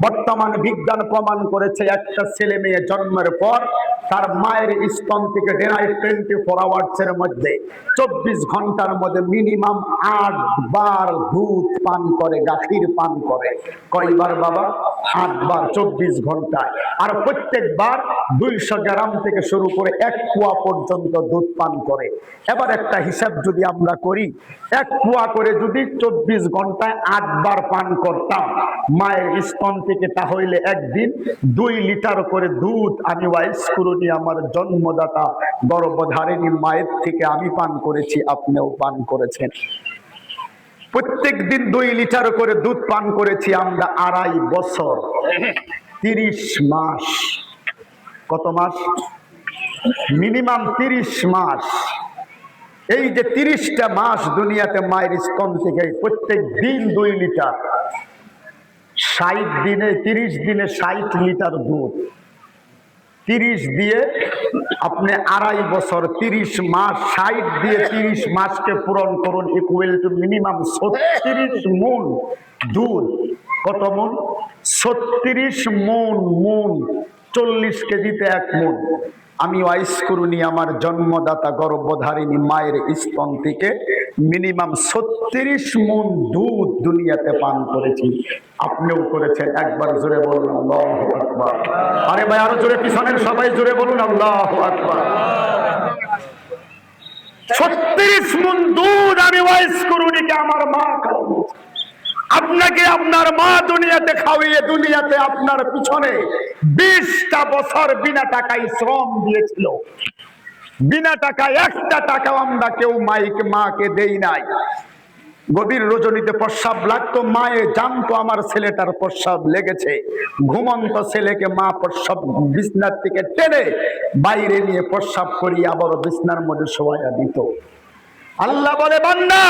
বর্তমান বিজ্ঞান প্রমাণ করেছে একটা ছেলে মেয়ে জন্মের পর তার মায়ের স্তন থেকে ডেরাই 24 আওয়ার্সের মধ্যে 24 ঘন্টার মধ্যে মিনিমাম 8 বার দুধ পান করে, গাখীর পান করে। কয়বার বাবা? 8 বার 24 ঘন্টায়। আর প্রত্যেকবার 200 গ্রাম থেকে শুরু করে 1 পোয়া পর্যন্ত দুধ পান করে। এবার একটা হিসাব যদি আমরা করি, 1 পোয়া করে যদি 24 ঘন্টায় 8 বার পান করতাম মায়ের স্তন থেকে, তাহলে একদিন 2 লিটার করে দুধ আমি ওয়াইস করুনি আমার জন্মদাতা গর্ভধারিণী মায়ের থেকে আমি পান করেছি, আপনিও পান করেছেন। প্রত্যেক দিন 2 লিটার করে দুধ পান করেছি আমরা 2.5 বছর 30 মাস। কত মাস? মিনিমাম 30 মাস। এই যে 30টা মাস দুনিয়াতে মায়ের স্তন থেকে প্রত্যেক দিন 2 লিটার, 60 দিনে 30 দিনে 60 লিটার দুধ, 30 দিয়ে আপনি 2.5 বছর 30 মাস, 60 দিয়ে 30 মাসকে পূরণ করুন, ইকুয়াল টু মিনিমাম 36 মণ দুধ। কত মণ? 36 মণ। মণ 40 কেজিতে 1 মণ। আমি ওয়াইস করুনি আমার জন্মদাতা গর্ভধারিণী মায়ের স্তন থেকে মিনিমাম 36 মণ দুধ দুনিয়াতে পান করেছি, আপনিও করেছেন। একবার জোরে বলুন আল্লাহু আকবার। আরে ভাই আরো জোরে, পিছনের সবাই জোরে বলুন আল্লাহু আকবার। 36 মণ দুধ আমি ওয়াইস করুনি কে আমার মা খাওয়াবো। আপনাকে আপনার মা দুনিয়াতে খাওয়িয়ে দুনিয়াতে আপনার পিছনে 20টা বছর বিনা টাকায় শ্রম দিয়েছিল। বিনা টাকায় 1টা টাকাও আমরা কেউ মাকে দেই নাই। গভীর রজনীতে প্রস্রাব লাগতো, মায়ে জানতো আমার ছেলেটার প্রস্রাব লেগেছে। ঘুমন্ত ছেলেকে মা প্রস্রাব বিছনার থেকে টেনে বাইরে নিয়ে প্রস্রাব করিয়ে আবার বিছনার মধ্যে শোয়াইয়া দিত। আল্লাহ বলে, বান্দা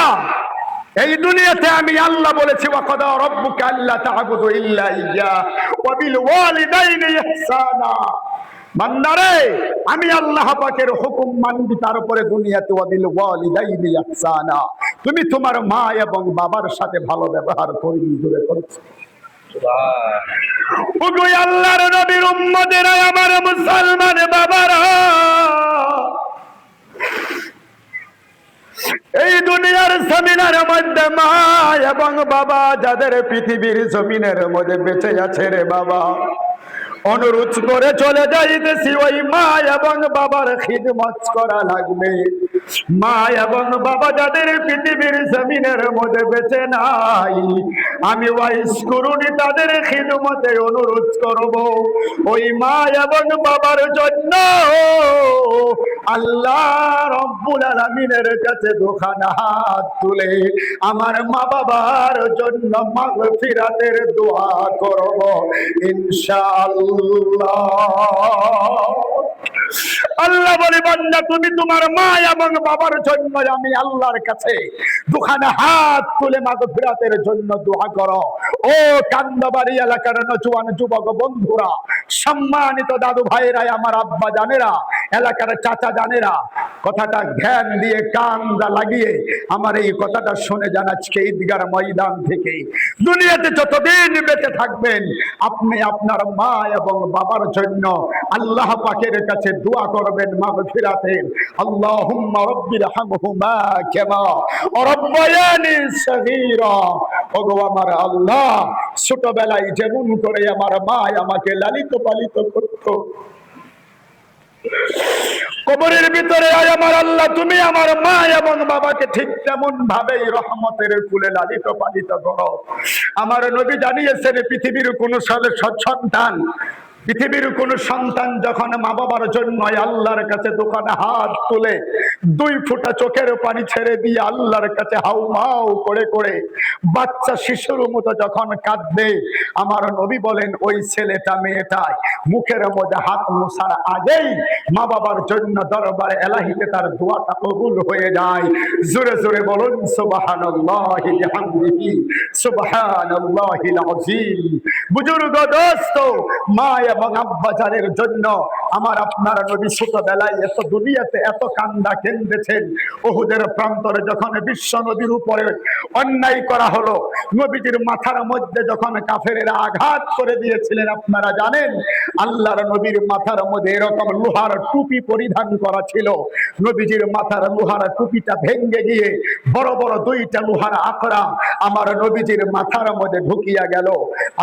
এই দুনিয়াতে আমি আল্লাহ বলেছি ওয়াকাদা রাব্বুকা আল্লা তা'বুদু ইল্লা ইয়্যাহু ওয়া বিল ওয়ালিদাইনি ইহসানা। বান্দারে আমি আল্লাহ পাকের হুকুম মানবি, তারপরে দুনিয়াতে ওয়া বিল ওয়ালিদাইনি ইহসানা, তুমি তোমার মা এবং বাবার সাথে ভালো ব্যবহার করবি। জোরে করছো সুবহান। ওগো আল্লাহর নবীর উম্মতেরা, আমার মুসলমান বাবারা, এই দুনিয়ার জমিনের মধ্যে মা এবং বাবা যাদের পৃথিবীর জমিনের মধ্যে বেঁচে আছে রে বাবা, অনুরোধ করে চলে যাইতেছি ওই মা এবং বাবার খিদমত করা লাগবে। মা এবং বাবা যাদের পৃথিবীর জমিনের মধ্যে বেঁচে নাই, আমি ওয়াইস করুনি তাদের খিদমতে অনুরোধ করব। ওই মা এবং বাবার জন্য আল্লাহ রব্বুল আলামিনের কাছে দুখানা হাত তুলে আমার মা বাবার জন্য মাগফিরাতের দোয়া করব ইনশাআল্লাহ। আল্লাহ বলে, বান্দা তুমি তোমার মা এবং বাবার জন্য আমি আল্লাহর কাছে দুখানা হাত তুলে মাগফিরাতের জন্য দোয়া করো। ও কান্দাবাড়ি এলাকার নওজোয়ান যুবক বন্ধুরা, সম্মানিত দাদু ভাইরা, আমার আব্বা জানেরা, এলাকার চাচা জানেরা, কথাটা ধ্যান দিয়ে কান্দা লাগিয়ে আমার এই কথাটা শুনে যান আজকে ঈদগার ময়দান থেকে। দুনিয়াতে যতদিন বেঁচে থাকবেন আপনি আপনার মা এবং বাবার জন্য আল্লাহ পাকের কাছে দোয়া করবেন মাগফিরাতের। আল্লাহুম্মা রাব্বিরহামহুমা কামা রাব্বায়ানি সগীরা। ওগো আমার আল্লাহ, ছোটবেলায় যেমন করে আমার মা আমাকে লালিত পালিত করত, কবরের ভিতরে আয় আমার আল্লাহ তুমি আমার মা এবং বাবাকে ঠিক তেমন ভাবেই রহমতের কুলে লালিত পালিত করো। আমার নবী জানিয়েছেন, পৃথিবীর কোন সন্তান পৃথিবীর কোন সন্তান যখন মা বাবার জন্য আল্লাহর কাছে দুখানা হাত তুলে 2 ফোঁটা চোখের পানি ছেড়ে দিয়ে আল্লাহর কাছে হাউমাউ করে করে বাচ্চা শিশুর মতো যখন কাঁদবে, আমার নবী বলেন ওই ছেলেটা মেয়েটাই মুখের মধ্যে হাত মোছার আগেই মা বাবার জন্য দরবারে এলাহিতে তার দোয়াটা কবুল হয়ে যায়। জোরে জোরে বলুন সুবহানাল্লাহি বিহামদিহি সুবহানাল্লাহিল আযীম। বুজুর্গ দোস্ত, মা এবং আব্বাজানের জন্য আমার আপনার নবী ছোটবেলায় এত দুনিয়াতে এত কান্দা কেঁদেছেন। উহুদের প্রান্তরে যখন বিশ্ব নবীর উপরে অন্যায় করা হলো। নবীজির মাথার মধ্যে যখন কাফেরেরা আঘাত করে দিয়েছিলেন, আপনারা জানেন আল্লাহর নবীর মাথার মধ্যে এরকম লোহার টুপি পরিধান করা ছিল। নবীজির মাথার লোহার টুপিটা ভেঙে গিয়ে বড় বড় দুইটা লোহার আকড়া আমার নবীজির মাথার মধ্যে ঢুকিয়া গেল।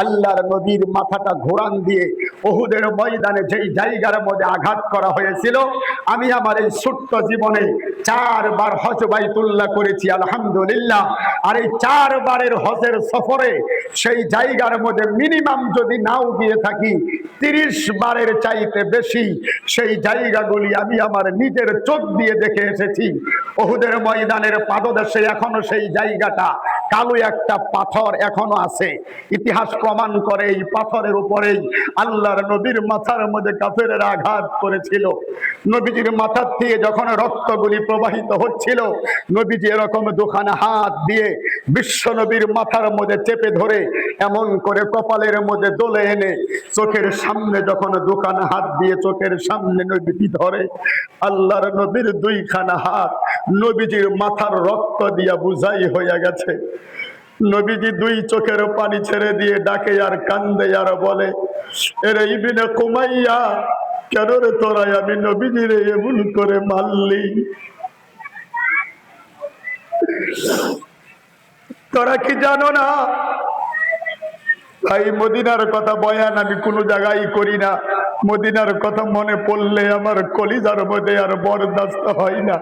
আল্লাহর নবীর মাথাটা ঘোরান দিয়ে উহুদের ময়দানে যেই জায়গার মধ্যে আঘাত করা হয়েছিল, আমি আমার এই ছোট্ট জীবনে 4 বার হজ বাইতুল্লাহ করেছি আলহামদুলিল্লাহ। আর এই 4 বারের হজের সফরে সেই জায়গার মধ্যে মিনিমাম যদি নাও গিয়ে থাকি 30 বারের চাইতে বেশি সেই জায়গাগুলি আমি আমার নিজের চোখ দিয়ে দেখে এসেছি। উহুদের ময়দানের পাদদেশে এখনো সেই জায়গাটা কালো একটা পাথর এখনো আছে। ইতিহাস প্রমাণ করে এই পাথরের উপরেই আল্লাহর নবীর মাথার মধ্যে কাফেরেরা আঘাত করেছিল। নবীজির মাথার থেকে যখন রক্তগুলি প্রবাহিত হচ্ছিল, নবীজি এরকম দুখানা হাত দিয়ে বিশ্ব নবীর মাথার মধ্যে চেপে ধরে এমন করে কপালের মধ্যে দোলে এনে চোখের সামনে যখন দুখানা হাত দিয়ে চোখের সামনে নবীজি ধরে, আল্লাহর নবীর 2খানা হাত নবীজির মাথার রক্ত দিয়া বুঝাই হয়ে গেছে। নবীজি 2 চোখের পানি ছেড়ে দিয়ে ডাকে আর কান্দে আর বলে, এরে ইবনে কুমাইয়া, কেন রে তোরা আমি নবীজিরে এমন করে মারলি? তোরা কি জানো না ভাই, মদিনার কথা বয়ান আমি কোনো জায়গায় করি না। মদিনার কথা মনে পড়লে আমার কলিজার মধ্যে আর বরদাস্ত হয় না।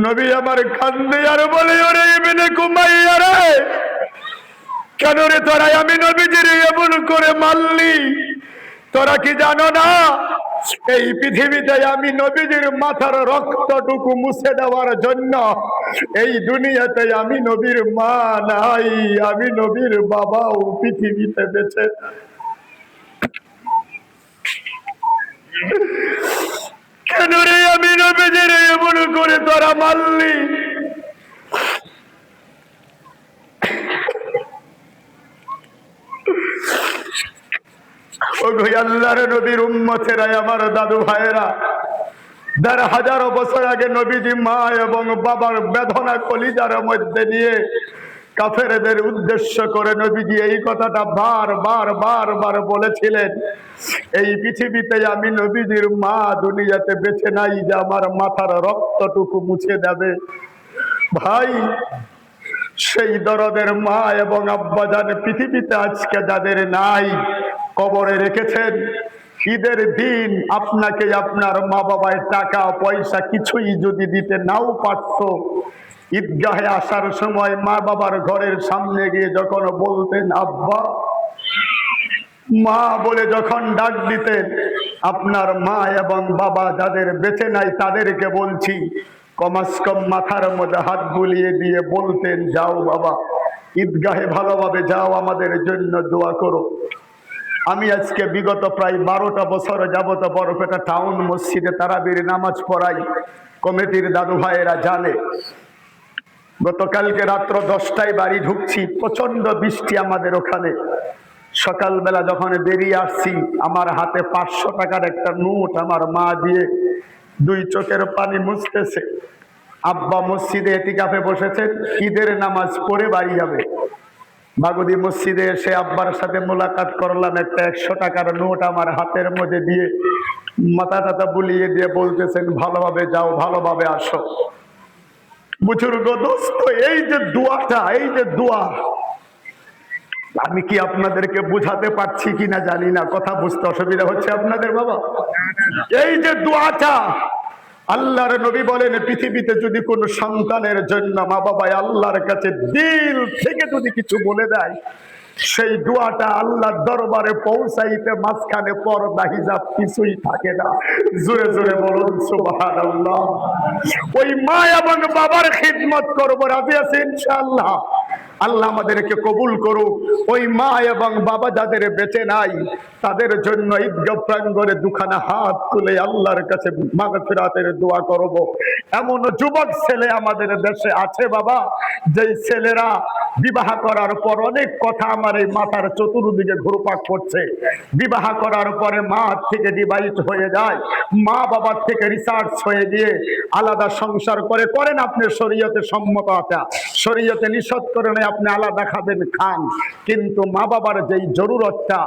নবী আমার কান্দে আর বলে, ওরে ইবনে কুমাইয়া রে, কেন রে তোরা আমি নবীজির এমন করে মারলি? তোরা কি জানো না এই পৃথিবীতে আমি নবীজির মাথার রক্তটুকু মুছে দেওয়ার জন্য এই দুনিয়াতে আমি নবীর মা নাই, আমি নবীর বাবাও পৃথিবীতে বেঁচে। কেন রে আমি নবীজির এমন করে তোরা মারলি? আল্লাহর নবীর উম্মতেরা, আমার দাদু ভাইয়েরা, 1500 বছর আগে নবীজি মা এবং বাবার বেদনা কলিজার মধ্যে নিয়ে কাফেরদের উদ্দেশ্য করে নবীজি এই কথাটা বার বলেছিলেন, এই পৃথিবীতে আমি নবীজির মা দুনিয়াতে বেঁচে নাই যে আমার মাথার রক্তটুকু মুছে দেবে। ভাই, সেই দরদের মা এবং আব্বাজান পৃথিবীতে আজকে যাদের নাই, কবরে রেখেছেন। ঈদের দিন আপনাকে আপনার মা বাবায় টাকা পয়সা কিছুই যদি দিতে নাও পারত, ঈদগাহে আসার সময় মা বাবার ঘরের সামনে গিয়ে যখন বলতেন আব্বা, মা বলে যখন ডাক দিতেন, আপনার মা এবং বাবা যাদের বেঁচে নাই তাদেরকে বলছি, কমাস কম মাথার মধ্যে হাত বুলিয়ে দিয়ে বলতেন, যাও বাবা, ঈদগাহে ভালোভাবে যাও, আমাদের জন্য দোয়া করো। আমি আজকে বিগত প্রায় 12টা বছর যাবত বরপেটা টাউন মসজিদে তারাবির নামাজ পড়াই। কমিটির দাদু ভাইয়েরা জানে, গতকালকে রাত্র 10টায় বাড়ি ঢুকছি, প্রচন্ড বৃষ্টি আমাদের ওখানে। সকালবেলা যখন বেরিয়ে আসছি, আমার হাতে 500 টাকার একটা নোট আমার মা দিয়ে 2 চোখের পানি মুছতেছে। আব্বা মসজিদে এতিকাফে বসেছেন, ঈদের নামাজ পড়ে বাড়ি যাবে। বাগুদি মসজিদে এসে আব্বার সাথে মোলাকাত করলাম, একটা 100 টাকার নোট আমার হাতের মধ্যে দিয়ে মাথা টাথা বুলিয়ে দিয়ে বলতেছেন, ভালোভাবে যাও, ভালোভাবে আসো। বুজুর্গ দোস্ত, এই যে দোয়াটা, এই যে দোয়া, আমি কি আপনাদেরকে বুঝাতে পারছি কিনা জানি না, কথা বুঝতে অসুবিধা হচ্ছে আপনাদের বাবা? এই যে দোয়াটা, আল্লাহর নবী বলেন, পৃথিবীতে যদি কোনো সন্তানের জন্য মা বাবা আল্লাহর কাছে দিল থেকে যদি কিছু বলে দেয়, সেই দোয়াটা আল্লাহর দরবারে পৌঁছাইতে মাঝখানে পর্দা হিজাব কিছুই থাকে না। জোরে জোরে বলুন সুবহানাল্লাহ। ওই মা এবং বাবার খিদমত করবো, রাজি আছে ইনশাআল্লাহ? আল্লাহ আমাদেরকে কবুল করুক। ওই মা এবং বাবা যাদের বেঁচে নাই তাদের জন্য ঈদগাহ প্রাঙ্গণে দুখানা হাত তুলে আল্লাহর কাছে মাগফিরাতের দোয়া করব। এমন যুবক ছেলে আমাদের দেশে আছে বাবা, যেই ছেলেরা বিবাহ করার পর অনেক কথা আমার এই মাথার চতুর্দিকে ঘুরপাক করছে। বিবাহ করার পরে মা থেকে ডিভাইড হয়ে যায়, মা বাবার থেকে রিসার্চ হয়ে গিয়ে আলাদা সংসার করে। করেন, আপনি শরীয়তে সম্মত আছে, শরীয়তে নিষেধ করে নেই, আপনি আলাদা খাবেন খান, কিন্তু মা বাবার যেই জরুরতটা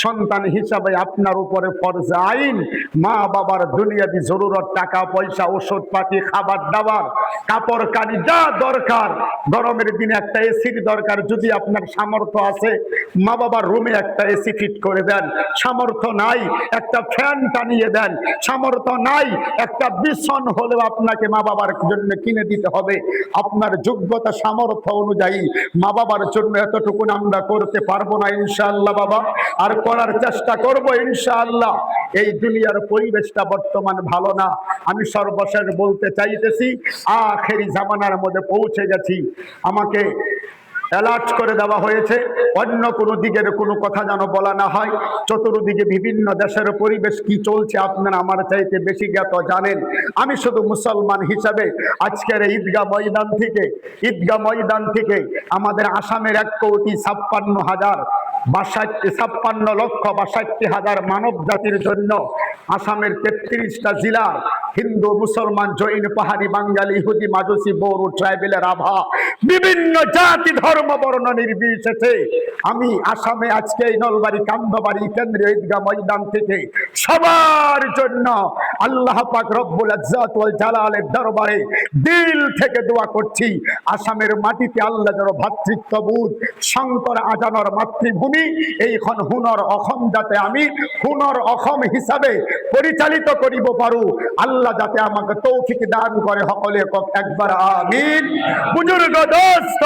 সন্তান হিসাবে আপনার উপরে ফরজ আইন, মা বাবার দুনিয়াবি জরুরত, টাকা পয়সা, ওষুধ পাতি, খাবার দাবার, কাপড় কানি যা দরকার, গরমের দিনে একটা এসির দরকার, যদি আপনার সামর্থ্য আছে মা বাবার রুমে একটা এসি ফিট করে দেন, সামর্থ্য নাই একটা ফ্যান টানিয়ে দেন, সামর্থ্য নাই একটা বিছন হলেও আপনাকে মা বাবার জন্য কিনে দিতে হবে। আপনার যোগ্যতা সামর্থ্য অনুযায়ী মা বাবার জন্য এতটুকু আমরা করতে পারবো না ইনশাআল্লাহ বাবা, আর করার চেষ্টা করব ইনশাআল্লাহ। এই দুনিয়ার পরিবেশটা বর্তমান ভালো না। আমি সর্বশেষ বলতে চাইতেছি, আখেরি জামানার মধ্যে পৌঁছে গেছি। আমাকে অ্যালার্ট করে দেওয়া হয়েছে অন্য কোনো দিকের কোনো কথা যেন বলা না হয়। চতুর্দিকে বিভিন্ন দেশের পরিবেশ কি চলছে আপনারা আমার চাইতে বেশি জ্ঞাত জানেন। আমি শুধু মুসলমান হিসাবে আজকের ঈদগাহ ময়দান থেকে আমাদের আসামের 1,56,000 মানব জাতির জন্য আসামের 33টা জেলার হিন্দু, মুসলমান, জৈন, পাহাড়ি, বাঙালি, ইহুদি, মাজুসি, বড়ো, ট্রাইবেলের আভা, বিভিন্ন জাতি ধর্ম বর্ণ নির্বিশেষে আমি আসামে আজকে এই নলবাড়ি কান্দবাড়ি কেন্দ্রীয় ঈদগাহ ময়দান থেকে সবার জন্য আল্লাহ পাক রব্বুল ইজ্জত ওয়াল জালালের দরবারে দিল থেকে দোয়া করছি, আসামের মাটিতে আল্লাহ যেন ভ্রাতৃত্ববোধ, শঙ্কর আজানোর মাতৃভূমি, এইখন হুনর অসম যাতে আমি হুনর অসম হিসাবে পরিচালিত করিব পারু, আল্লাহ যাতে আমাকে তৌফিক দান করে। সকলে একবার আমিন। বুজুর্গ দোস্ত